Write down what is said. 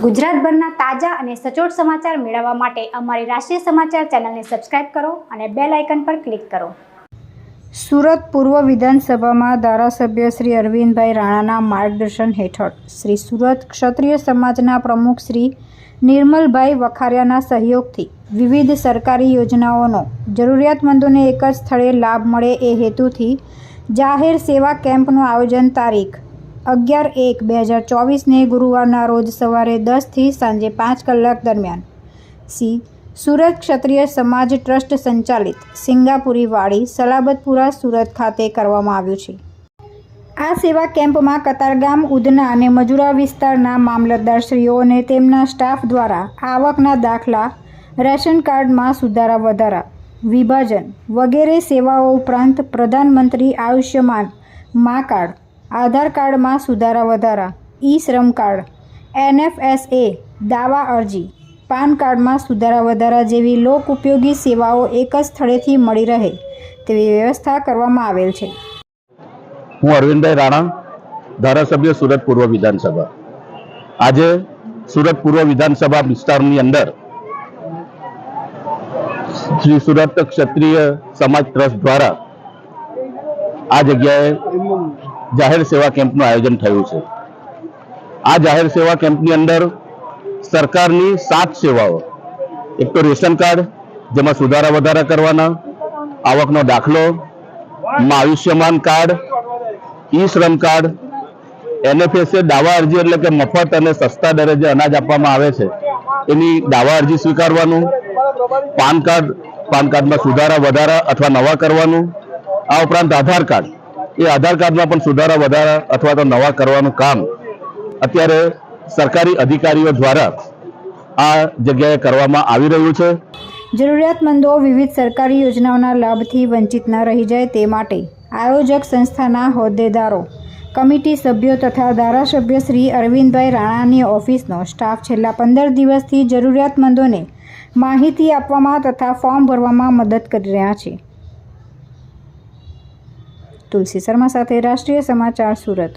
ગુજરાતભરના તાજા અને સચોટ સમાચાર મેળવવા માટે અમારી રાષ્ટ્રીય સમાચાર ચેનલને સબસ્ક્રાઇબ કરો અને બેલ આઇકન પર ક્લિક કરો। સુરત પૂર્વ વિધાનસભામાં ધારાસભ્ય શ્રી અરવિંદભાઈ રાણાના માર્ગદર્શન હેઠળ શ્રી સુરત ક્ષત્રિય સમાજના પ્રમુખ શ્રી નિર્મલભાઈ વખારિયાના સહયોગથી વિવિધ સરકારી યોજનાઓનો જરૂરિયાતમંદોને એક જ સ્થળે લાભ મળે એ હેતુથી જાહેર સેવા કેમ્પનું આયોજન તારીખ 11/1/2024 ગુરુવારના રોજ સવારે 10 થી સાંજે 5 કલાક દરમિયાન સુરત ક્ષત્રિય સમાજ ટ્રસ્ટ સંચાલિત સિંગાપુરી વાડી સલાબતપુરા સુરત ખાતે કરવામાં આવ્યું છે। આ સેવા કેમ્પમાં કતારગામ, ઉધના અને મજુરા વિસ્તારના મામલતદારશ્રીઓ અને તેમના સ્ટાફ દ્વારા આવકના દાખલા, રેશન કાર્ડમાં સુધારા વધારા, વિભાજન વગેરે સેવાઓ ઉપરાંત પ્રધાનમંત્રી આયુષ્યમાન મા કાર્ડ, આધાર કાર્ડમાં સુધારા વધારા, ઈ શ્રમ કાર્ડ, NFSA દાવા અરજી, પાન કાર્ડમાં સુધારા વધારા જેવી લોક ઉપયોગી સેવાઓ એક જ સ્થળેથી મળી રહે તેવી વ્યવસ્થા કરવામાં આવેલ છે। હું અરવિંદભાઈ રાણા, ધારાસભ્ય સુરત પૂર્વ વિધાનસભા। આજે સુરત પૂર્વ વિધાનસભા વિસ્તારની અંદર શ્રી સુરત ક્ષત્રિય સમાજ ટ્રસ્ટ દ્વારા આ જગ્યાએ જાહેર સેવા કેમ્પનું આયોજન થયું છે। આ જાહેર સેવા કેમ્પની અંદર સરકારની 7 સેવાઓ, એક તો રેશન કાર્ડ જેમાં સુધારા વધારા કરવાના, આવકનો દાખલો, આયુષ્યમાન કાર્ડ, ઈ શ્રમ કાર્ડ, NFSA દાવા અરજી એટલે કે મફત અને સસ્તા દરે જે અનાજ આપવામાં આવે છે એની દાવા અરજી સ્વીકારવાનું, પાન કાર્ડમાં સુધારા વધારા અથવા નવા કરવાનું, આ ઉપરાંત આધાર કાર્ડ, એ આધાર કાર્ડમાં પણ સુધારા વધારા અથવા તો નવા કરવાનું કામ અત્યારે સરકારી અધિકારીઓ દ્વારા આ જગ્યાએ કરવામાં આવી રહ્યું છે। જરૂરિયાતમંદો વિવિધ સરકારી યોજનાઓના લાભથી વંચિત ન રહી જાય તે માટે આયોજક સંસ્થાના હોદ્દેદારો, કમિટી સભ્યો તથા ધારાસભ્ય શ્રી અરવિંદભાઈ રાણાની ઓફિસનો સ્ટાફ છેલ્લા 15 દિવસથી જરૂરિયાતમંદોને માહિતી આપવામાં તથા ફોર્મ ભરવામાં મદદ કરી રહ્યા છે। તુલસી શર્મા સાથે રાષ્ટ્રીય સમાચાર સુરત।